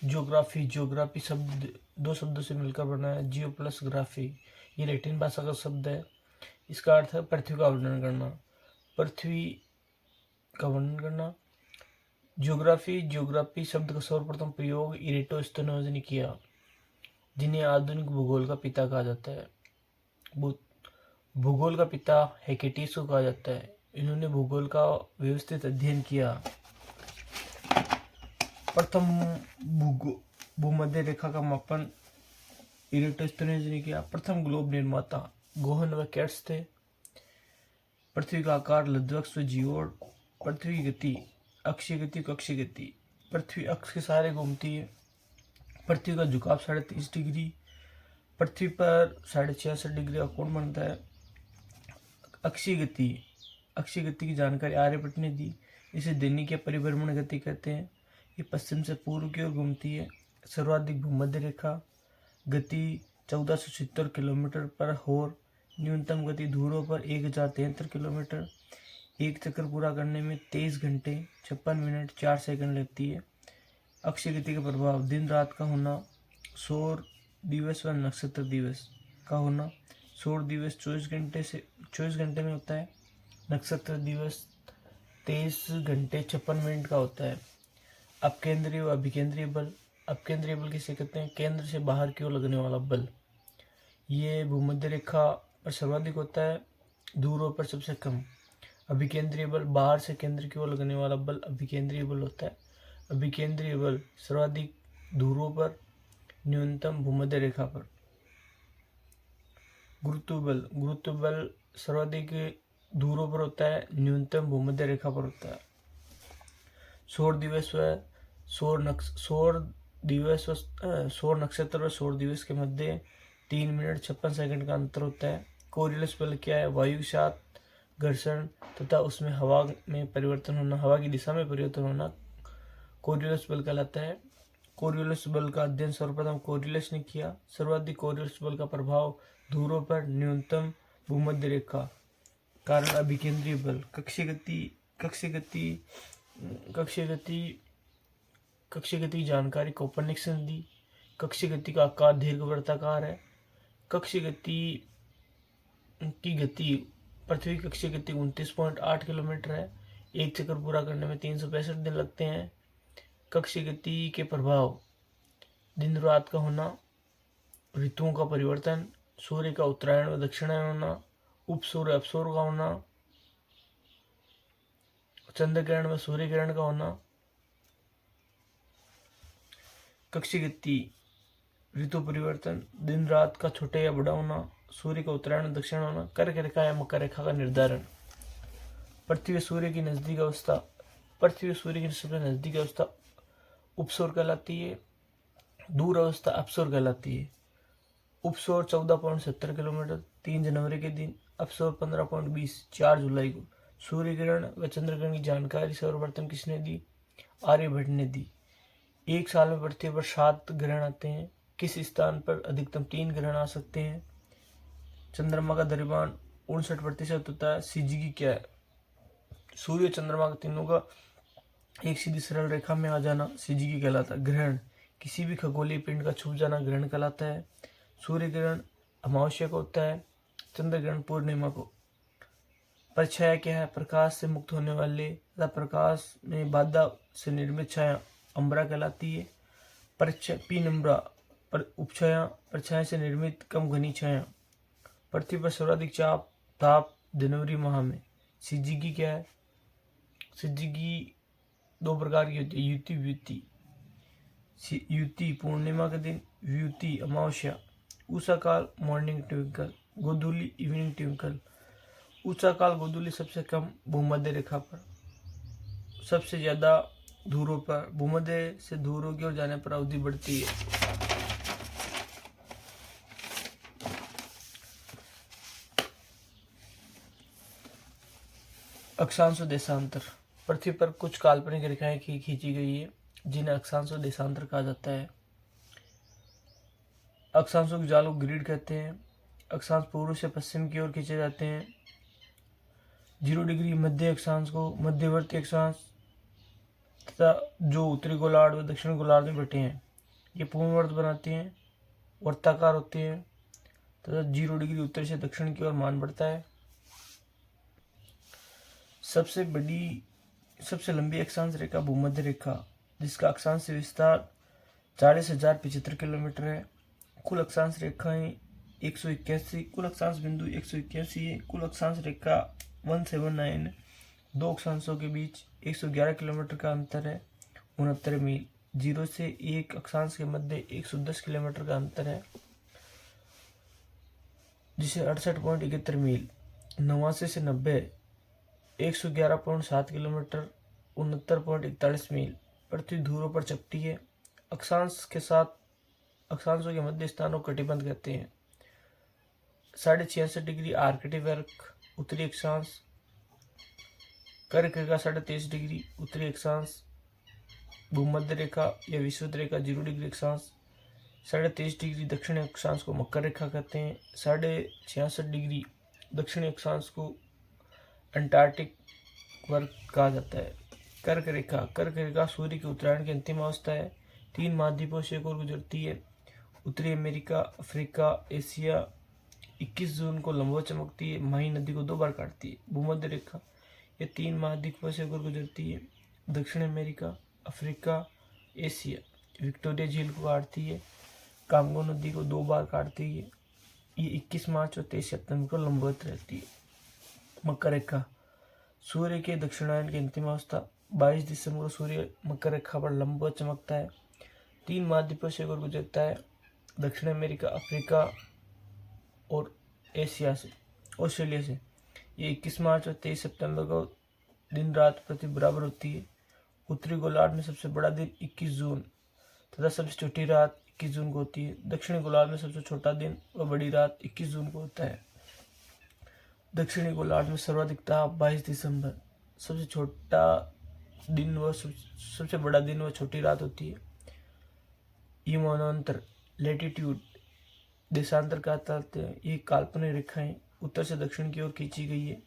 Geography, geography शब्द दो शब्दों से मिलकर बना है, जियो प्लस ग्राफी। ये लैटिन भाषा का शब्द है। इसका अर्थ है पृथ्वी का वर्णन करना, पृथ्वी का वर्णन करना। ज्योग्राफी, ज्योग्राफी शब्द का सर्वप्रथम प्रयोग इरेटोस्थेनोज ने किया, जिन्हें आधुनिक भूगोल का पिता कहा जाता है। भूगोल का पिता हेकेटियस को कहा जाता है। इन्होंने भूगोल का व्यवस्थित अध्ययन किया। प्रथम भूमध्य रेखा का मापन इरेटोस्थेनोज ने किया। प्रथम ग्लोब निर्माता गोहन व केट्स थे। पृथ्वी का आकार लब्धवक्ष व जियोड। पृथ्वी की गति अक्षीय गति, कक्षीय गति। पृथ्वी अक्ष के सहारे घूमती है। पृथ्वी का झुकाव 30.5 डिग्री। पृथ्वी पर 66.5 डिग्री का कोण बनता है। अक्षीय गति, अक्षीय गति की जानकारी आर्यभट्ट ने दी। इसे दैनिक या परिभ्रमण गति कहते हैं। ये पश्चिम से पूर्व की ओर घूमती है। सर्वाधिक भूमध्य रेखा। गति 1470 किलोमीटर पर होर। न्यूनतम गति ध्रुवों पर 1073 किलोमीटर। एक चक्कर पूरा करने में 23 घंटे 56 मिनट 4 सेकंड लगती है। अक्षय गति का प्रभाव दिन रात का होना, सौर दिवस व नक्षत्र दिवस का होना। सौर दिवस 24 घंटे में होता है। नक्षत्र दिवस 23 घंटे 56 मिनट का होता है। अपकेंद्रीय व अभिकेंद्रीय बल। अपकेंद्रीय बल किसे कहते हैं? केंद्र से बाहर की ओर लगने वाला बल। ये भूमध्य रेखा पर सर्वाधिक होता है, ध्रुवों पर सबसे कम। अभिकेंद्रीय बल बाहर से केंद्र की ओर लगने वाला बल अभिकेंद्रीय बल होता है। अभिकेंद्रीय बल सर्वाधिक ध्रुवों पर, न्यूनतम भूमध्य रेखा पर। गुरुत्व बल, गुरुत्व बल सर्वाधिक ध्रुवों पर होता है, न्यूनतम भूमध्य रेखा पर होता है। सौर दिवस व सौर नक्षत्र व सौर दिवस के मध्य 3 मिनट 56 सेकंड का अंतर होता है। कोरियोलिस बल क्या है? वायु के साथ घर्षण तथा उसमें हवा में परिवर्तन होना, हवा की दिशा में परिवर्तन होना कोरियोलिस बल कहलाता है। कोरियोलिस बल का अध्ययन सर्वप्रथम कोरियोलिस ने किया। सर्वाधिक कोरियोलिस बल का प्रभाव ध्रुवों पर, न्यूनतम भूमध्य रेखा। कारण अभिकेंद्रीय बल। कक्षीय गति की जानकारी कोपर्निकस ने दी। कक्षीय गति का आकार दीर्घवृत्ताकार है। कक्षीय गति की गति पृथ्वी की कक्षीय गति 29.8 किलोमीटर है। एक चक्कर पूरा करने में 365 दिन लगते हैं। कक्षीय गति के प्रभाव दिन रात का होना, ऋतुओं का परिवर्तन, सूर्य का उत्तरायण व दक्षिणायन होना, उपसूर्य अपसूर्य का होना, चंद्र ग्रहण व सूर्य ग्रहण का होना। कक्षीय गति ऋतु परिवर्तन, दिन रात का छोटा या बड़ा होना, सूर्य का उत्तरायण व दक्षिण होना, कर्क रेखा या मकर रेखा का निर्धारण। पृथ्वी सूर्य की नजदीक अवस्था, पृथ्वी सूर्य की सबसे नजदीक अवस्था उपसौर कहलाती है। दूर अवस्था अपसौर कहलाती है। उपसौर 14.70 किलोमीटर 3 जनवरी के दिन, अपसौर 15.20 4 जुलाई को। सूर्य ग्रहण व चंद्र ग्रहण की जानकारी सर्वप्रथम किसने दी? आर्यभट्ट ने दी। एक साल में पृथ्वी पर 7 ग्रहण आते हैं। किस स्थान पर अधिकतम 3 ग्रहण आ सकते हैं? चंद्रमा का द्रव्यमान 59% होता है। सीजीगी क्या है? सूर्य चंद्रमा का तीनों का एक सीधी सरल रेखा में आ जाना सीजीगी कहलाता है। ग्रहण किसी भी खगोलीय पिंड का छुप जाना ग्रहण कहलाता है। सूर्य ग्रहण अमावस्या को होता है। चंद्र ग्रहण पूर्णिमा को। परछाया क्या है? प्रकाश से मुक्त होने वाले तथा प्रकाश में बाधा से निर्मित छाया अम्बरा कहलाती है। पीनम्बरा पर उपछाया, परछाया से निर्मित कम घनी छाया। पृथ्वी पर सर्वाधिक चाप ताप जनवरी माह में। सीजीगी क्या है? सीजीगी 2 प्रकार की होती है, युति व्युति। युति पूर्णिमा के दिन, व्युति अमावस्या। ऊषा काल मॉर्निंग ट्विंकल, गोधूली इवनिंग ट्विंकल। ऊषा काल गोधूली सबसे कम भूमध्य रेखा पर, सबसे ज्यादा ध्रुवों पर। भूमध्य से ध्रुवों की ओर जाने पर अवधि बढ़ती है। अक्षांश व देशांतर। पृथ्वी पर कुछ काल्पनिक रेखाएं खींची गई है, जिन्हें अक्षांश व देशांतर कहा जाता है। अक्षांशों के जाल को ग्रिड कहते हैं। अक्षांश पूर्व से पश्चिम की ओर खींचे जाते हैं। 0 डिग्री मध्य अक्षांश को मध्यवर्ती अक्षांश तथा जो उत्तरी गोलार्ध व दक्षिण गोलार्ध में बैठे हैं ये पूर्णवर्त बनाते हैं, वर्ताकार होते हैं तथा 0 डिग्री उत्तर से दक्षिण की ओर मान बढ़ता है। सबसे लंबी अक्षांश रेखा भूमध्य रेखा, जिसका अक्षांश विस्तार 40,075 किलोमीटर है। कुल अक्षांश रेखाएं 181, कुल अक्षांश बिंदु 181 है। कुल अक्षांश रेखा 179 है। दो अक्षांशों के बीच 111 किलोमीटर का अंतर है, 69 मील। 0 से 1 अक्षांश के मध्य 110 किलोमीटर का अंतर है, जिसे 68.71 मील। 89 से 90 111.7 किलोमीटर, 69.41 मील। पृथ्वी ध्रुवों पर चपटी है। अक्षांशों के मध्य स्थानों को कटिबंध कहते हैं। 66.5 डिग्री आर्कटिक वक्र उत्तरी अक्षांश, कर्क रेखा 23.5 डिग्री उत्तरी अक्षांश, भूमध्य रेखा या विषुवत रेखा 0 डिग्री अक्षांश, 23.5 डिग्री दक्षिणी अक्षांश को मकर रेखा कहते हैं। 66.5 डिग्री दक्षिणी अक्षांश को अंटार्कटिक वक्र कहा जाता है। कर्क रेखा सूर्य के उत्तरायण की अंतिम अवस्था है। 3 महाद्वीपों से होकर गुजरती है। उत्तरी अमेरिका, अफ्रीका, एशिया। 21 जून को लंबवत चमकती है। माही नदी को 2 बार काटती है। भूमध्य रेखा ये 3 महाद्वीपों से होकर गुजरती है। दक्षिण अमेरिका, अफ्रीका, एशिया। विक्टोरिया झील को काटती है। कांगो नदी को 2 बार काटती है। ये 21 मार्च और 23 सितंबर को लंबवत रहती है। मकर रेखा सूर्य के दक्षिणायन की अंतिम अवस्था। 22 दिसंबर को सूर्य मकर रेखा पर लंबवत चमकता है। 3 महाद्वीपों से होकर गुजरता है। दक्षिण अमेरिका, अफ्रीका और ऑस्ट्रेलिया से। ये 21 मार्च और 23 सितंबर को दिन रात पृथ्वी बराबर होती है। उत्तरी गोलार्ध में सबसे बड़ा दिन 21 जून तथा सबसे छोटी रात 21 जून को होती है। दक्षिणी गोलार्ध में सबसे छोटा दिन व बड़ी रात 21 जून को होता है। दक्षिणी गोलार्ध में सर्वाधिक ताप 22 दिसंबर, सबसे छोटा दिन व सबसे बड़ा दिन व छोटी रात होती है। ये मरणोत्तर लैटिट्यूड देशांतर कहते हैं। ये काल्पनिक रेखाएं उत्तर से दक्षिण की ओर खींची गई है।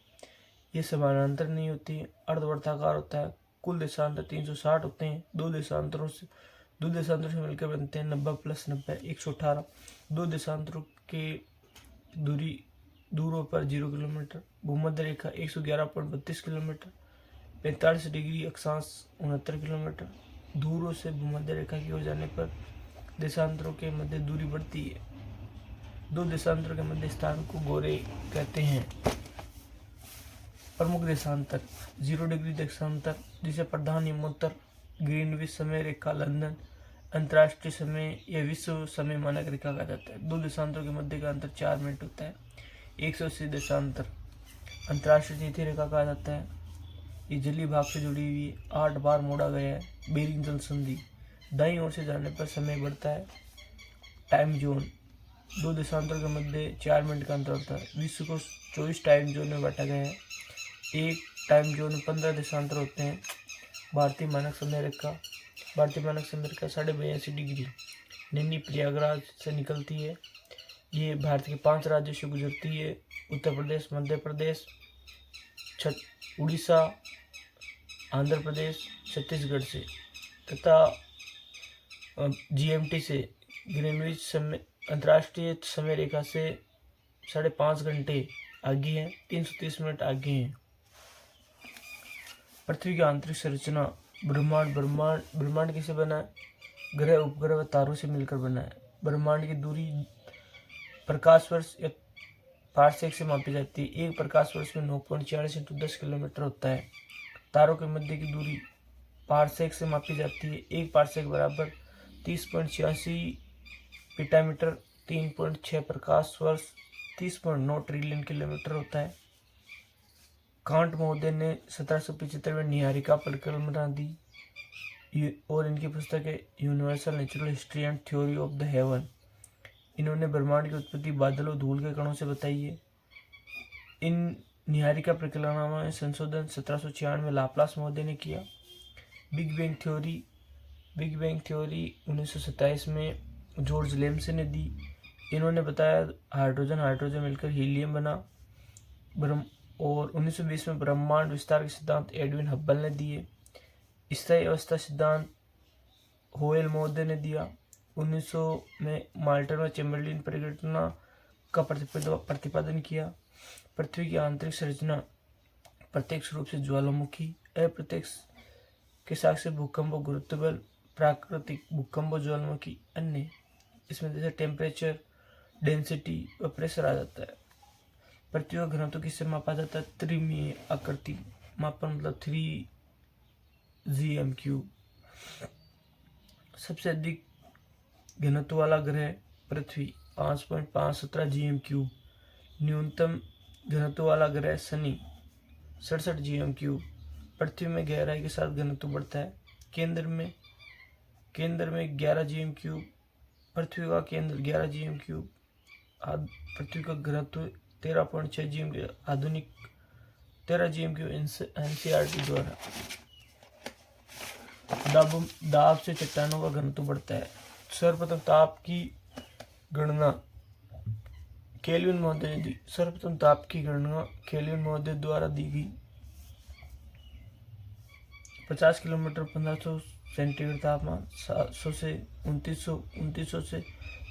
ये समानांतर नहीं होती है, अर्धवर्ताकार होता है। कुल देशांतर 360 होते हैं। दो देशांतरों से मिलकर बनते हैं 90 + 90 118। 2 देशांतरों के दूरों पर 0 किलोमीटर। भूमध्य रेखा 111.32 किलोमीटर, 45 डिग्री अक्षांश 69 किलोमीटर। दूरों से भूमध्य रेखा की ओर जाने पर देशांतरों के मध्य दूरी बढ़ती है। 2 देशांतरों के मध्य स्थान को गोरे कहते हैं। प्रमुख देशांतर 0 डिग्री देशांतर, जिसे प्रधान यमोत्तर ग्रीनविच समय रेखा लंदन अंतर्राष्ट्रीय समय या विश्व समय मानक रेखा कहा जाता है। 2 देशांतरों के मध्य का अंतर 4 मिनट होता है। 180 देशांतर अंतर्राष्ट्रीय तिथि रेखा कहा जाता है। ये जलीय भाग से जुड़ी हुई 8 बार मोड़ा गया है। बेरिंग जल संधि, दाईं ओर से जाने पर समय बढ़ता है। टाइम जोन 2 देशांतरों के मध्य 4 मिनट का अंतर होता है। विश्व को 24 टाइम जोन में बांटा गया है। एक टाइम जोन में 15 देशांतर होते हैं। भारतीय मानक समय रेखा 82.5 डिग्री नैनी प्रयागराज से निकलती है। ये भारत के 5 राज्यों से गुजरती है। उत्तर प्रदेश, मध्य प्रदेश, उड़ीसा, आंध्र प्रदेश, छत्तीसगढ़ से तथा GMT से ग्रीनविच समय अंतर्राष्ट्रीय समय रेखा से 5.5 घंटे आगे है, 330 मिनट आगे हैं। पृथ्वी की आंतरिक संरचना ब्रह्मांड किसे बना है? ग्रह, उपग्रह व तारों से मिलकर बना है। ब्रह्मांड की दूरी प्रकाश वर्ष या पारसेक से मापी जाती है। एक प्रकाश वर्ष में 9.46 × 10 किलोमीटर होता है। तारों के मध्य की दूरी पारसेक से मापी जाती है। एक पारसेक बराबर 30.86 पीटामीटर, 3.6 प्रकाश वर्ष, 30.9 ट्रिलियन किलोमीटर होता है। कांट महोदय ने 1775 में निहारिका परिकल्पना दी और इनकी पुस्तक है universal natural history and theory of the haven. इन्होंने ब्रह्मांड की उत्पत्ति बादल और धूल के कणों से बताई है। इन निहारिका परिकल्पना में संशोधन 1796 में लाप्लास महोदय ने किया। बिग बैंग थ्योरी 1927 में जॉर्ज लेम्से ने दी। इन्होंने बताया हाइड्रोजन मिलकर हीलियम बना। और 1920 में ब्रह्मांड विस्तार के सिद्धांत एडविन हब्बल ने दिए। स्थायी अवस्था सिद्धांत होयल महोदय ने दिया। 1900 में माल्टर में चैम्बरलिन परिघटना का प्रतिपादन किया। पृथ्वी की आंतरिक संरचना प्रत्यक्ष रूप से ज्वालामुखी, अप्रत्यक्ष के साक्ष्य भूकंप, गुरुत्व बल, प्राकृतिक भूकंप, ज्वालामुखी, अन्य इसमें जैसे टेम्परेचर, डेंसिटी व प्रेशर आ जाता है। पृथ्वी का घनत्व किससे मापा जाता है? त्रिमीय आकृति मापन, मतलब 3 GM³। सबसे अधिक घनत्व वाला ग्रह पृथ्वी 5.517 GM³। न्यूनतम घनत्व वाला ग्रह शनि 67 GM³। पृथ्वी में गहराई के साथ घनत्व बढ़ता है। केंद्र में 11 GM³। पृथ्वी का केंद्र 11 GM³। पृथ्वी का घनत्व 13.6 GM³। आधुनिक 13 GM³ NCERT द्वारा। दाब से चट्टानों का घनत्व बढ़ता है। सर्वप्रथम ताप की गणना केल्विन महोदय ने दी। सर्वप्रथम ताप की गणना केल्विन महोदय द्वारा दी गई। 50 किलोमीटर 1500 सेंटीग्रेड तापमान, 700 से 2900, 2900 से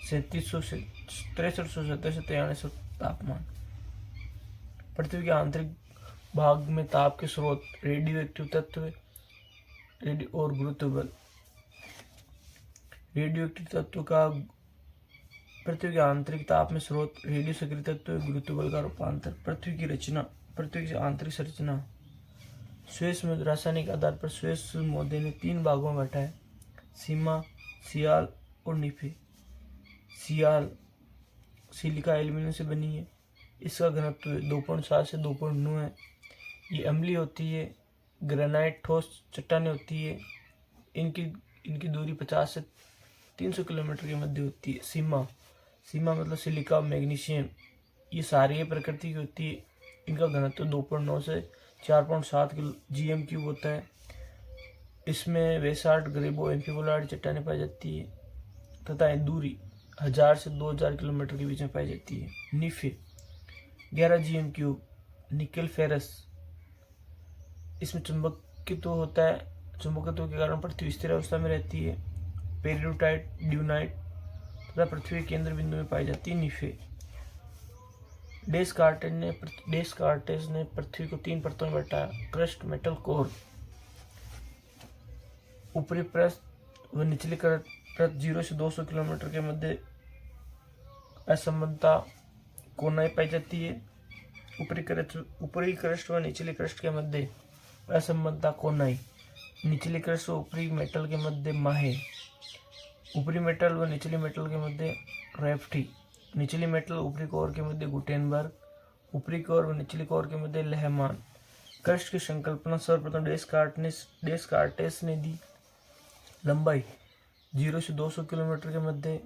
3700 से 6370 से 4300 तापमान। पृथ्वी के आंतरिक भाग में ताप के स्रोत रेडियो एक्टिव तत्व और गुरुत्व बल। रेडियो एक्टिव तत्व का पृथ्वी के आंतरिक ताप में स्रोत, रेडियो सक्रिय तत्व, गुरुत्व बल का रूपांतर। पृथ्वी की आंतरिक संरचना स्वेस में रासायनिक आधार पर स्वेस महोदय ने 3 भागों में बांटा है: सीमा, सियाल और निफे। सियाल सिलिका एल्यूमिनियम से बनी है। इसका घनत्व 2.7 से 2.9 है। ये अम्लीय होती है। ग्रेनाइट ठोस चट्टानें होती है। इनकी दूरी 50 से 300 किलोमीटर के मध्य होती है। सीमा मतलब सिलिका, मैग्नीशियम, ये सारी प्रकृति की होती है। इनका घनत्व 2.9 से 4.7 GM³ होता है। इसमें वेसार्ट, ग्रेबो, एम्फीबोलार्ड चट्टानें पाई जाती है तथा दूरी 1000 से 2000 किलोमीटर के बीच में पाई जाती है। निफे 11 GM³। निकेल फेरस, इसमें चुंबकत्व होता है। चुंबकत्व के कारण पृथ्वी स्थिर अवस्था में रहती है। पेरिडोटाइट, ड्यूनाइट तथा पृथ्वी के केंद्र बिंदु में पाई जाती है निफे। डेस्कार्टेस ने पृथ्वी को 3 परतों में बांटा: क्रस्ट, मेटल, कोर। ऊपरी परत व निचली परत 0 से 200 किलोमीटर के मध्य असमानता कोनाई पाई जाती है। ऊपरी क्रस्ट व निचली क्रस्ट के मध्य असमानता कोनाई। निचली क्रस्ट व ऊपरी मेटल के मध्य माहे। ऊपरी मेटल व निचली मेटल के मध्य रेफ्टी। निचली मेटल ऊपरी कोर के मध्य गुटेनबर्ग। ऊपरी कोर व निचली कोर के मध्य लहमान। क्रस्ट की संकल्पना सर्वप्रथम डेस्कार्टेस ने दी। लंबाई 0 से 200 किलोमीटर के मध्य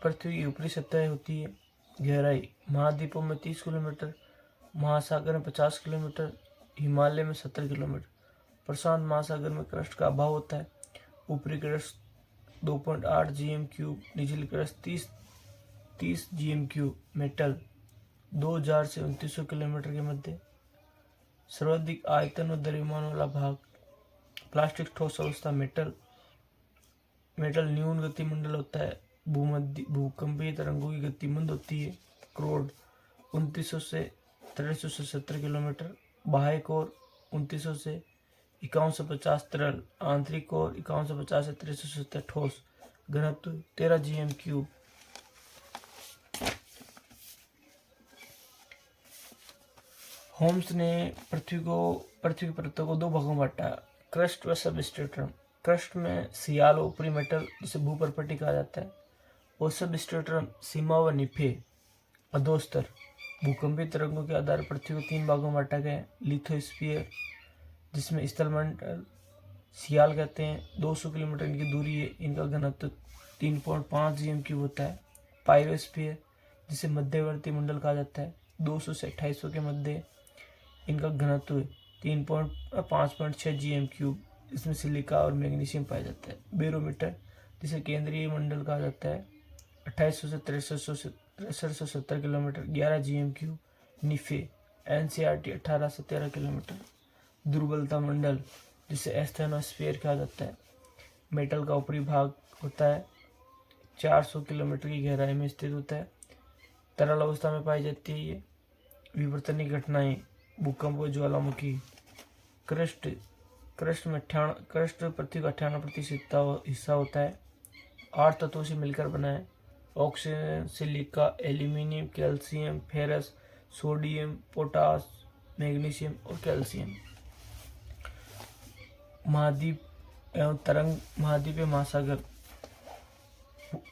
पृथ्वी की ऊपरी सतह होती है। गहराई महाद्वीपों में 30 किलोमीटर, महासागर में 50 किलोमीटर, हिमालय में 70 किलोमीटर। प्रशांत महासागर में क्रस्ट का अभाव होता है। ऊपरी क्रस्ट 2.8 GM³, निचली क्रस्ट 30 GM³। मेटल 2000 से 2900 किलोमीटर के मध्य। सर्वाधिक आयतन और द्रव्यमान वाला भाग प्लास्टिक ठोस अवस्था। मेटल न्यून गति मंडल होता है। भूकंपीय तरंगों की गति मंद होती है। क्रोड 2900 से 6370 किलोमीटर। बाह्य कोर 2900 से 5150 तरल। आंतरिक कोर 5150 से 6370 ठोस। घनत्व 13 GM³। होम्स ने पृथ्वी की परतों को 2 भागों में बांटा: क्रस्ट व सबस्ट्रेटम। क्रस्ट में सियाल ऊपरी मेटल जिसे भूपर्पटी कहा जाता है, और सबस्ट्रेटम सीमा व निफे अधोस्तर। भूकंपीय तरंगों के आधार पर पृथ्वी को 3 भागों में बांटा गया: लिथोस्फीयर, जिसमें स्थलमंडल सियाल कहते हैं, 200 किलोमीटर इनकी दूरी है, इनका घनत्व 3.5 GM³ होता है। पायरोस्फीयर, जिसे मध्यवर्ती मंडल कहा जाता है, 200 से 2800 के मध्य, इनका घनत्व 5.6 GM³, इसमें सिलिका और मैग्नीशियम पाया जाता है। बेरोमीटर, जिसे केंद्रीय मंडल कहा जाता है, 2800 से 6370 किलोमीटर, 11 GM³। निफे NCERT 18 से 13 किलोमीटर। दुर्बलता मंडल, जिसे एस्थेनोस्फीयर कहा जाता है, मेटल का ऊपरी भाग होता है, 400 किलोमीटर की गहराई में स्थित होता है। तरल अवस्था में पाई जाती है ये। विवर्तनिक घटनाएं, भूकंप व ज्वालामुखी। क्रस्ट क्रस्ट पृथ्वी का 98% हिस्सा होता है। 8 तत्वों से मिलकर बना है। Oxygen, silica, aluminium, calcium, ferrous, sodium, potash, magnesium और कैल्शियम। महाद्वीप एवं तरंग। महाद्वीप महासागर।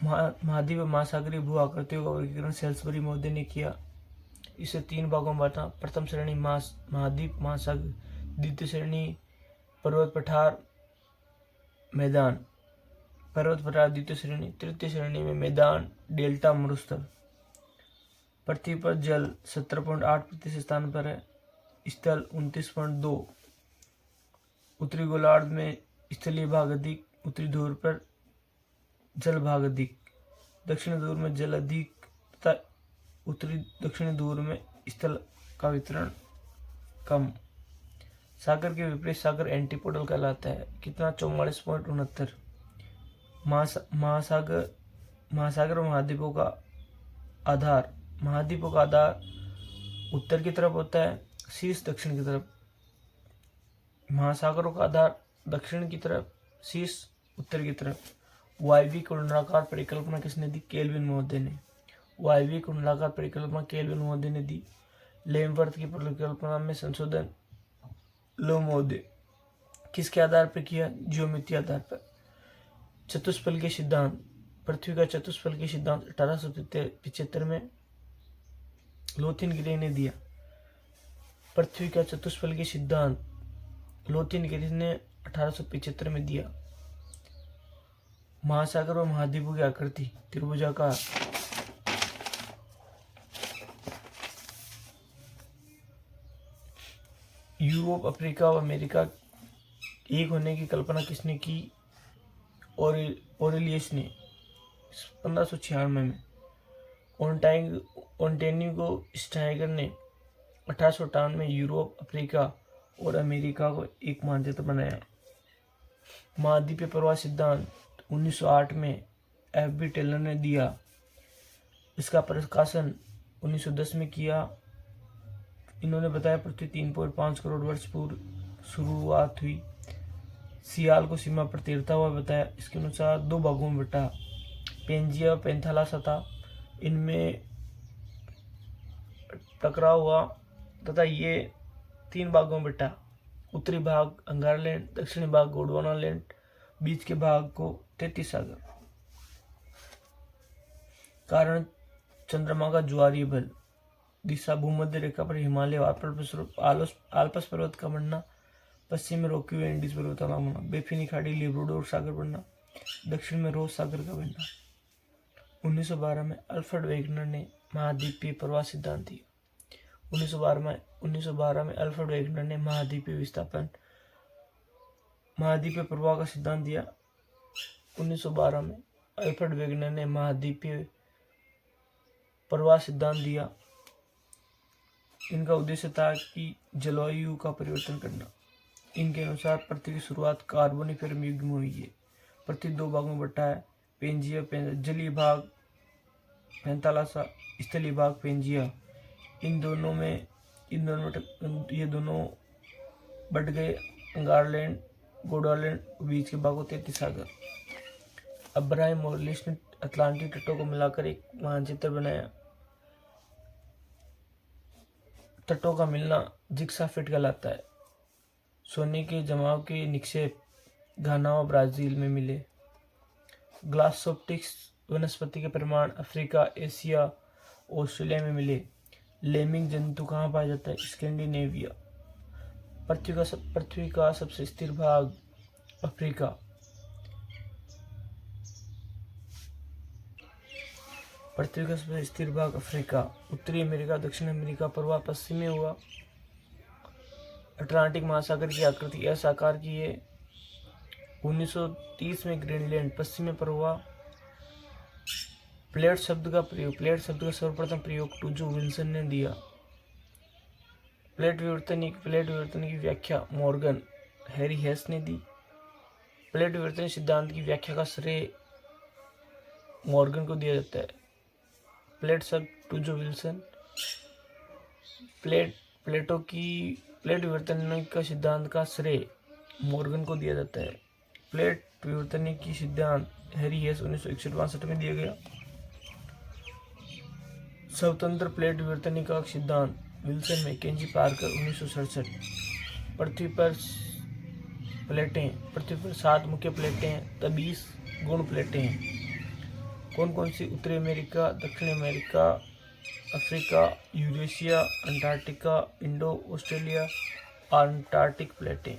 महाद्वीप महासागरीय भू आकृतियों का वर्गीकरण सेल्सबरी महोदय ने किया। इसे 3 भागों में बांटा। प्रथम श्रेणी महाद्वीप महासागर, द्वितीय श्रेणी पर्वत पठार मैदान, द्वितीय श्रेणी, तृतीय श्रेणी में मैदान, डेल्टा, मरुस्थल। पृथ्वी पर जल 17.8% स्थान पर है। स्थल 29.2। उत्तरी गोलार्ध में स्थलीय भाग अधिक, उत्तरी ध्रुव पर जल भाग अधिक। दक्षिणी ध्रुव में जल अधिक तथा उत्तरी दक्षिणी ध्रुव में स्थल का वितरण कम। सागर के विपरीत सागर एंटीपोडल कहलाता है। कितना? 44.69। महासागर और महाद्वीपों का आधार। महाद्वीपों का आधार उत्तर की तरफ होता है, शीर्ष दक्षिण की तरफ। महासागरों का आधार दक्षिण की तरफ, शीर्ष उत्तर की तरफ। वायवीय कुंडलाकार परिकल्पना किसने दी? केल्विन महोदय ने। वायवीय कुंडलाकार परिकल्पना केल्विन महोदय ने दी। लेमवर्थ की परिकल्पना में संशोधन लो महोदय। किसके आधार पर किया? ज्योमितीय आधार पर। चतुष्फल के सिद्धांत। पृथ्वी का चतुष्फल के सिद्धांत 1875 में लोथिन गिरे ने दिया। पृथ्वी का चतुष्फल के सिद्धांत लोथिन गिरे ने 1875 में दिया। महासागर और महाद्वीपों की आकृति त्रिभुजाकार। यूरोप, अफ्रीका और अमेरिका एक होने की कल्पना किसने की? ओरेलियस ने 1596 में। ओंटेनिगो स्टाइगर ने 1858 में यूरोप, अफ्रीका और अमेरिका को एक मानचित्र बनाया। महाद्वीपीय प्रवाह सिद्धांत 1908 में F.B. टेलर ने दिया। इसका प्रकाशन 1910 में किया। इन्होंने बताया पृथ्वी 3.5 करोड़ वर्ष पूर्व शुरुआत हुई। सियाल को सीमा पर तैरता हुआ बताया। इसके अनुसार 2 भागों में बटा। पेंजिया और पेंथालासा था, इनमें टकराव हुआ तथा ये 3 भागों में बटा। उत्तरी भाग अंगारलैंड, दक्षिणी भाग गोंडवानालैंड, बीच के भाग को तैतीस सागर। कारण चंद्रमा का ज्वारीय बल। दिशा भूमध्य रेखा पर हिमालय आल्प्स पर्वत का बढ़ना, पश्चिम में रॉकी व एंडीज पर्वतमाला बनना, बेफिनी खाड़ी, लेब्राडोर सागर बनना, दक्षिण में रोज सागर का बनना। 1912 में अल्फ्रेड वेगनर ने महाद्वीपीय प्रवाह सिद्धांत दिया। 1912 में अल्फ्रेड वेगनर ने महाद्वीपीय प्रवाह का सिद्धांत दिया। 1912 में अल्फ्रेड वेगनर ने महाद्वीपीय प्रवाह सिद्धांत दिया। इनका उद्देश्य था कि जलवायु का परिवर्तन करना। इनके अनुसार पृथ्वी की शुरुआत कार्बोनिफेरम युग में हुई है। पृथ्वी 2 भागों में बटा है। पेंजिया, जलीय भाग पेंथालासा, स्थलीय भाग पेंजिया। ये दोनों बढ़ गए। अंगारलैंड, गोंडवानालैंड, बीच के भागों 33 सागर। अब्राहम मोरलेस ने अटलांटिक तटों को मिलाकर एक मानचित्र बनाया। तटों का मिलना जिग्सा फिट कहलाता है। सोने के जमाव के निक्षेप घाना और ब्राजील में मिले। ग्लासोप्टिक्स वनस्पति के प्रमाण अफ्रीका, एशिया, ऑस्ट्रेलिया में मिले। लेमिंग जंतु कहाँ पाया जाता है? स्कैंडिनेविया। पृथ्वी का सबसे स्थिर भाग अफ्रीका। पृथ्वी का सबसे स्थिर भाग अफ्रीका। उत्तरी अमेरिका, दक्षिण अमेरिका प्रवाह पश्चिम में हुआ। अटलांटिक महासागर की आकृति एस आकार की है। 1930 में ग्रीनलैंड पश्चिम में प्रवाह। प्लेट शब्द का सर्वप्रथम प्रयोग टूजो विल्सन ने दिया। प्लेट विवर्तन की व्याख्या मॉर्गन हैरी हेस ने दी। प्लेट विवर्तन सिद्धांत की व्याख्या का श्रेय मॉर्गन को दिया जाता है। प्लेट शक टूजो विल्सन। प्लेटो की प्लेट विवर्तन का सिद्धांत का श्रेय मॉर्गन को दिया जाता है। प्लेट विवर्तन की सिद्धांत हैरी हेस 1961-62 में दिया गया। स्वतंत्र प्लेट विवर्तन का सिद्धांत विल्सन मैकेंजी पार्कर 1967। पृथ्वी पर 7 मुख्य प्लेटें हैं तथा 20 गुण प्लेटें हैं। कौन कौन सी? उत्तरी अमेरिका, दक्षिण America, Africa, Eurasia, Antarctica, Indo Australia, Antarctic प्लेटें।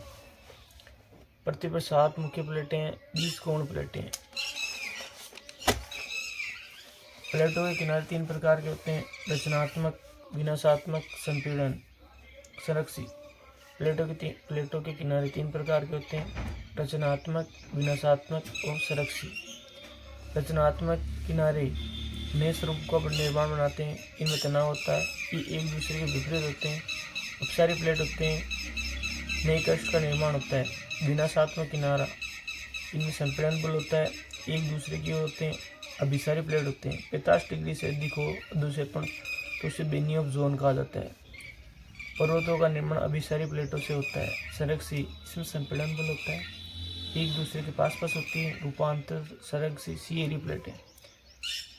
पृथ्वी पर 7 मुख्य प्लेटें हैं, 20 गौण प्लेटें हैं। प्लेटों के किनारे 3 प्रकार के होते हैं: रचनात्मक, विनाशात्मक, संपीड़न, संरक्षी। प्लेटों के किनारे 3 प्रकार के होते हैं: रचनात्मक, विनाशात्मक और संरक्षी। रचनात्मक किनारे नए स्वरूप का निर्माण बनाते हैं। इनमें तनाव होता है, ये एक दूसरे के विपरीत होते हैं। अपसारी प्लेट होते हैं, नए क्रस्ट का निर्माण होता है। विनाशात्मक किनारा, इनमें संपीड़न बल होता है, एक दूसरे की होते हैं। अभिसारी प्लेट होते हैं, 45 डिग्री से अधिक हो अधोक्षेपण तो उसे बेनियम जोन कहा जाता है। पर्वतों का निर्माण अभिसारी प्लेटों से होता है। संरक्षी, इसमें संपीड़न बल होता है, एक दूसरे के पास होती है। रूपांतर संरक्षी सीएरी प्लेटें।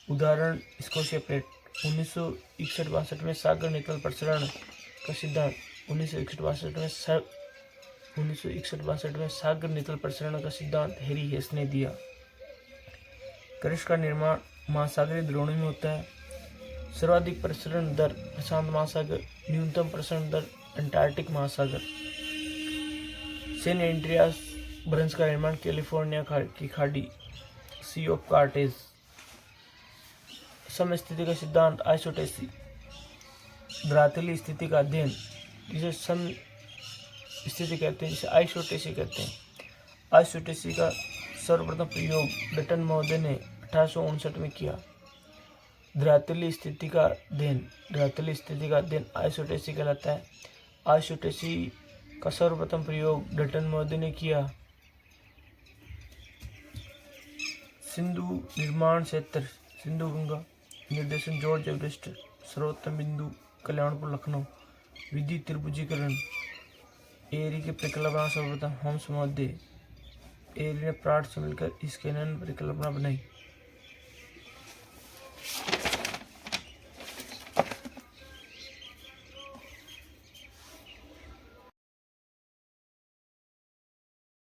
उदाहरण स्कोशिया प्लेट। 1961-62 में सागर नितल प्रसरण का सिद्धांत 1961-62 में सागर नितल प्रसरण का सिद्धांत हैरी हेस ने दिया। क्रस्ट का निर्माण महासागरीय द्रोणियों में होता है। सर्वाधिक प्रसरण दर प्रशांत महासागर, न्यूनतम प्रसरण दर अंटार्कटिक महासागर। सेंट एंड्रियास भ्रंश का निर्माण कैलिफोर्निया की खाड़ी, सी ऑफ कार्टेज। समस्थिति का सिद्धांत आइसोटेसी। धरातलीय स्थिति का अध्ययन जिसे सम स्थिति कहते हैं, जिसे आइसोटेसी कहते हैं। आइसोटेसी का सर्वप्रथम प्रयोग डटन महोदय ने 1859 में किया। धरातलीय स्थिति का अध्ययन आइसोटेसी कहलाता है। आइसोटेसी का सर्वप्रथम प्रयोग डटन महोदय ने किया। सिंधु निर्माण क्षेत्र, सिंधु गंगा। निर्देशन जॉर्ज एवरेस्ट। सर्वोत्तम बिंदु कल्याणपुर लखनऊ। विधि त्रिभुजीकरण। एरी के परिकल्पना सर्वप्रथम होम्स महोदय। एरी ने प्राट से मिलकर इसकी परिकल्पना बनाई।